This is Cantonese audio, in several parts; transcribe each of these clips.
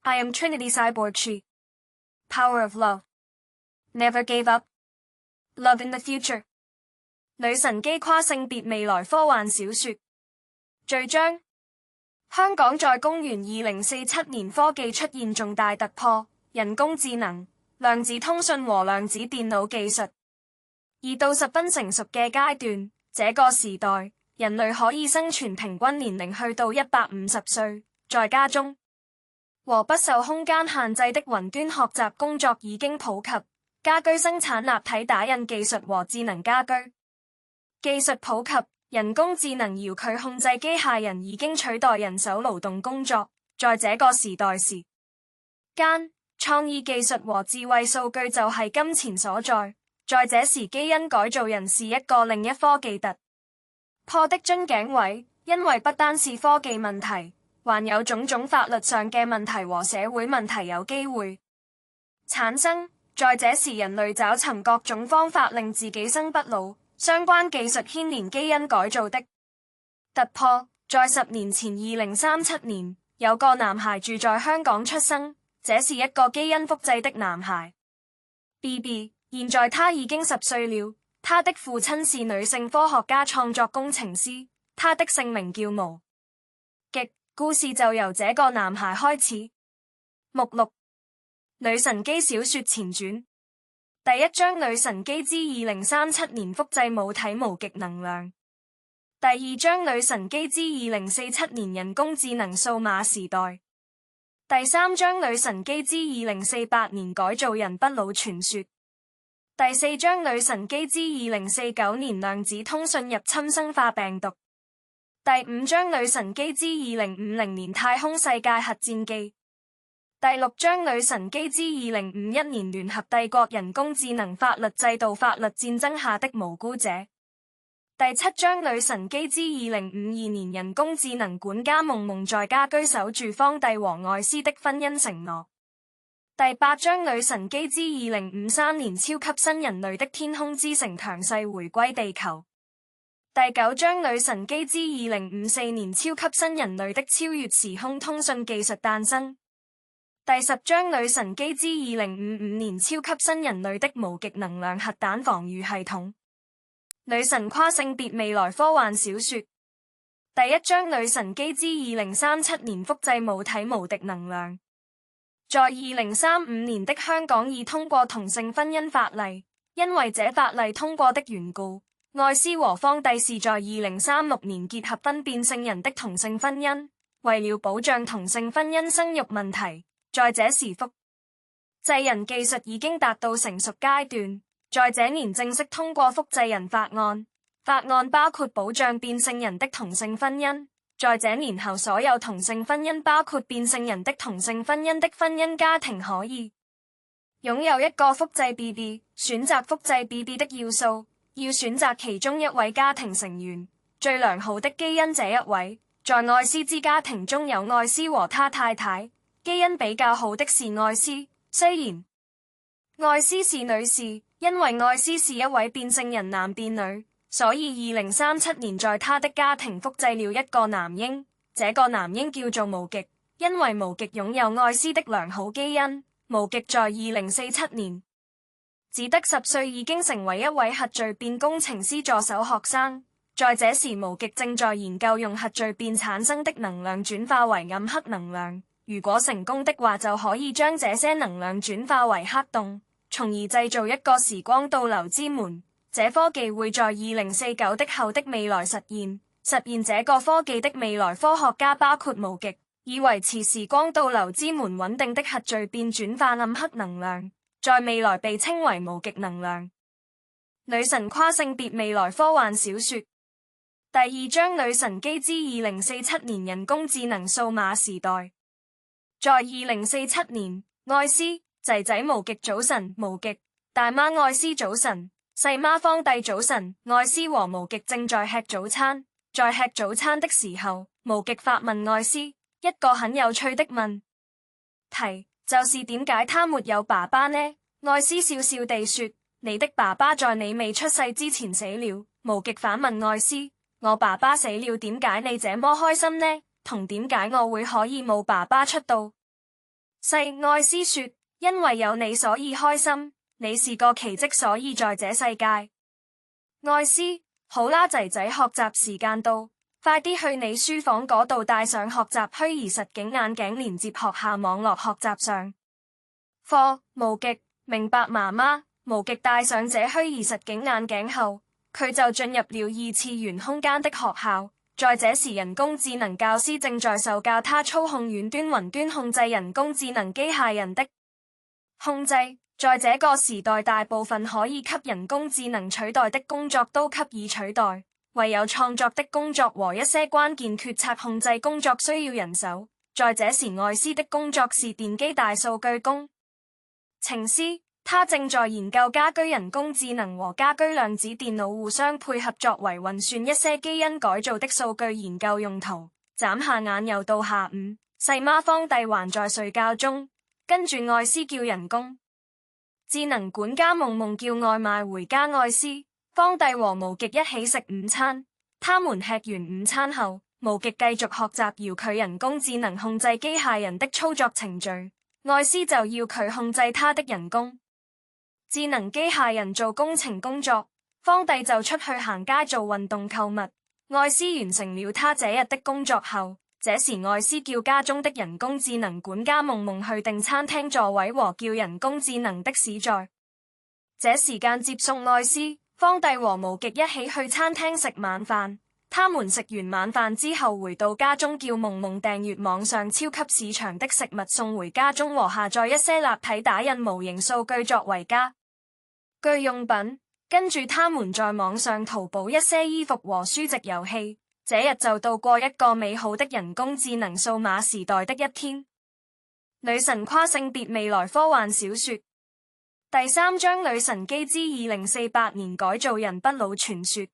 I am Trinity Cyborg She. Power of Love. Never gave up. Love in the future.女神機跨性別未來科幻小說。序章：香港在公元2047年科技出現重大突破，人工智能、量子通訊和量子電腦技術已到十分成熟嘅階段。這個時代，人類可以生存平均年齡去到150歲，在家中和不受空間限制的雲端學習工作已經普及，家居生產立體打印技術和智能家居技術普及，人工智能遙距控制機械人已經取代人手勞動工作。在這個時代時間，創意技術和智慧數據就係金錢所在。在這時，基因改造人是一個另一科技突破的樽頸位，因為不單是科技問題，還有種種法律上嘅問題和社會問題有機會產生。在這時，人類找尋各種方法令自己生不老，相關技術牽連基因改造的突破。在10年前2037年，有個男孩住在香港出生，這是一個基因複製的男孩 BB， 現在他已經10歲了。他的父親是女性科學家創作工程師，他的姓名叫無極。故事就由這個男孩開始。目錄：女神機小說前傳，第一章女神機之2037年複製母體無極能量，第二章女神機之2047年人工智能數碼時代，第三章女神機之2048年改造人不老傳說，第四章女神機之2049年量子通訊入侵生化病毒，第五章女神機之2050年太空世界核戰記，第六章女神機之2051年聯合帝國人工智能法律制度法律戰爭下的無辜者，第七章女神機之2052年人工智能管家夢夢在家居守住方蒂和艾斯的婚姻承諾，第八章女神機之2053年超級新人類的天空之城強勢回歸地球，第九章女神機之2054年超級新人類的超越時空通訊技術誕生，第十章女神機之2055年超級新人類的無極能量核彈防禦系統。女神跨性別未來科幻小說，第一章女神機之2037年複製母體無敵能量。在2035年的香港已通過同性婚姻法例，因為這法例通過的緣故，艾斯和方蒂是在2036年結合分變性人的同性婚姻。為了保障同性婚姻生育問題，在這時複製人技術已經達到成熟階段，在這年正式通過複製人法案。法案包括保障變性人的同性婚姻。在這年後，所有同性婚姻包括變性人的同性婚姻的婚姻家庭可以擁有一個複製 BB。選擇複製 BB 的要素，要選擇其中一位家庭成員最良好的基因這一位。在艾斯之家庭中有艾斯和他太太，基因比較好的是艾斯，雖然艾斯是女士，因為艾斯是一位變性人男變女，所以2037年在他的家庭複製了一個男嬰，這個男嬰叫做無極，因為無極擁有艾斯的良好基因。無極在2047年只得10歲，已經成為一位核聚變工程師助手學生。在這時，無極正在研究用核聚變產生的能量轉化為暗黑能量，如果成功的話，就可以將這些能量轉化為黑洞，從而製造一個時光倒流之門。這科技會在2049的後的未來實現。實現這個科技的未來科學家包括無極，以維持時光倒流之門穩定的核聚變轉化暗黑能量，在未來被稱為無極能量。女神跨性別未來科幻小說，第二章女神機之2047年人工智能數碼時代。在2047年，艾斯仔仔無極早晨，無極大媽艾斯早晨，細媽方蒂早晨。艾斯和無極正在吃早餐，在吃早餐的時候，無極發問艾斯一個很有趣的問題，就是點解他沒有爸爸呢？艾斯笑笑地說：你的爸爸在你未出世之前死了。無極反問艾斯：我爸爸死了，點解你這麼開心呢？同點解我會可以冇爸爸出道愛斯說：因為有你所以開心，你是個奇蹟，所以在這世界。愛斯，好啦，仔仔，學習時間到，快啲去你書房嗰度戴上學習虛擬實境眼鏡，連接學校網絡學習上課。無極，明白媽媽。無極戴上這虛擬實境眼鏡後，佢就進入了二次元空間的學校。在這時，人工智能教師正在受教他操控遠端雲端控制人工智能機械人的控制。在這個時代，大部分可以給人工智能取代的工作都給予取代，唯有創作的工作和一些關鍵決策控制工作需要人手。在這時，愛斯的工作是電機大數據工程師。他正在研究家居人工智能和家居量子電腦互相配合，作為運算一些基因改造的數據研究用途。眨下眼又到下午，細媽方蒂還在睡覺中，跟住愛斯叫人工智能管家夢夢叫外賣回家。愛斯、方蒂和無極一起食午餐。他們吃完午餐後，無極繼續學習遙距人工智能控制機械人的操作程序，愛斯就要佢控制他的人工智能機械人做工程工作，方蒂就出去行街做運動購物。愛斯完成了他這日的工作後，這時愛斯叫家中的人工智能管家夢夢去訂餐廳座位和叫人工智能的士在這時間接送愛斯。方蒂和無極一起去餐廳食晚飯。他們食完晚飯之後回到家中，叫夢夢訂閱網上超級市場的食物送回家中，和下載一些立體打印模型數據作為家具用品。跟住他們在網上淘寶一些衣服和書籍遊戲。這日就度過一個美好的人工智能數碼時代的一天。女神跨性別未來科幻小說第3章女神機之2048年改造人不老傳說。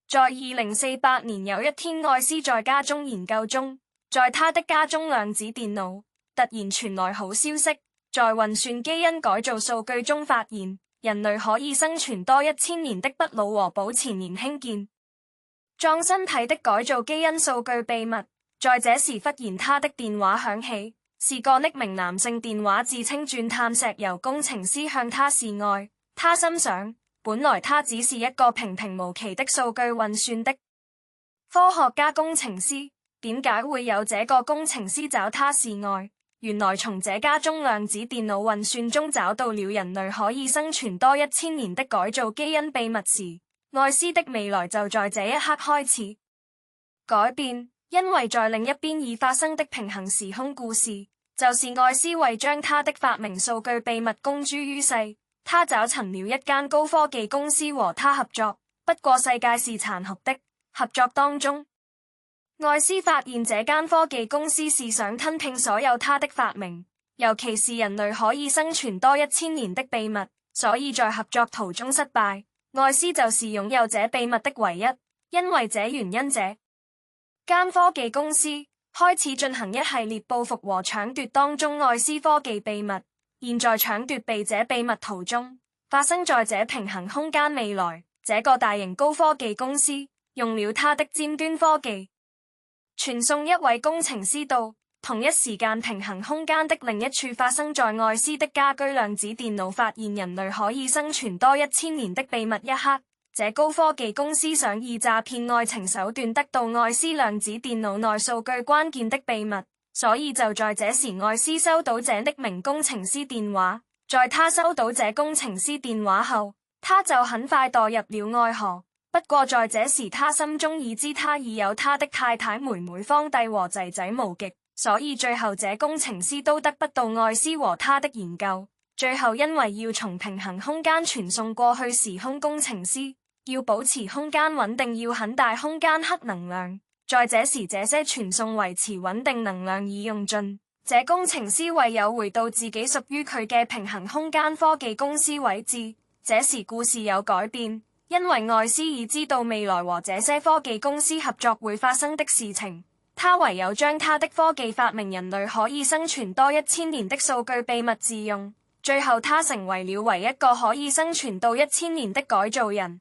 在2048年有一天，愛斯在家中研究中，在他的家中量子電腦突然傳來好消息，在運算基因改造數據中發現人類可以生存多1000年的不老和保持年輕健壯身體的改造基因數據秘密。在這時忽然他的電話響起，是個匿名男性電話，自稱鑽探石油工程師，向他示愛。他心想，本來他只是一個平平無奇的數據運算的科學家工程師，點解會有這個工程師找他示愛？原來從這家中量子電腦運算中找到了人類可以生存多1000年的改造基因秘密時，愛斯的未來就在這一刻開始改變。因為在另一邊已發生的平行時空故事，就是愛斯為將他的發明數據秘密公諸於世，他找尋了一間高科技公司和他合作。不過世界是殘酷的，合作當中，愛斯發現這間科技公司是想吞併所有他的發明，尤其是人類可以生存多1000年的秘密，所以在合作途中失敗。愛斯就是擁有這秘密的唯一，因為這原因這間科技公司開始進行一系列報復和搶奪當中愛斯科技秘密。現在搶奪被這秘密途中發生在這平行空間未來，這個大型高科技公司用了他的尖端科技傳送一位工程師到同一時間平行空間的另一處。發生在愛斯的家居量子電腦發現人類可以生存多1000年的秘密一刻，這高科技公司想以詐騙愛情手段得到愛斯量子電腦內數據關鍵的秘密，所以就在這時愛斯收到這匿名工程師電話。在他收到這工程師電話後，他就很快墮入了愛河。不過在這時他心中已知他已有他的太太妹妹方蒂和仔仔無極，所以最後這工程師都得不到愛斯和他的研究。最後因為要從平行空間傳送過去時空，工程師要保持空間穩定，要很大空間核能量。在這時這些傳送維持穩定能量已用盡，這工程師唯有回到自己屬於佢嘅平行空間科技公司位置。這時故事有改變，因為愛斯已知道未來和這些科技公司合作會發生的事情，他唯有將他的科技發明人類可以生存多1000年的數據秘密自用。最後他成為了唯一個可以生存到1000年的改造人。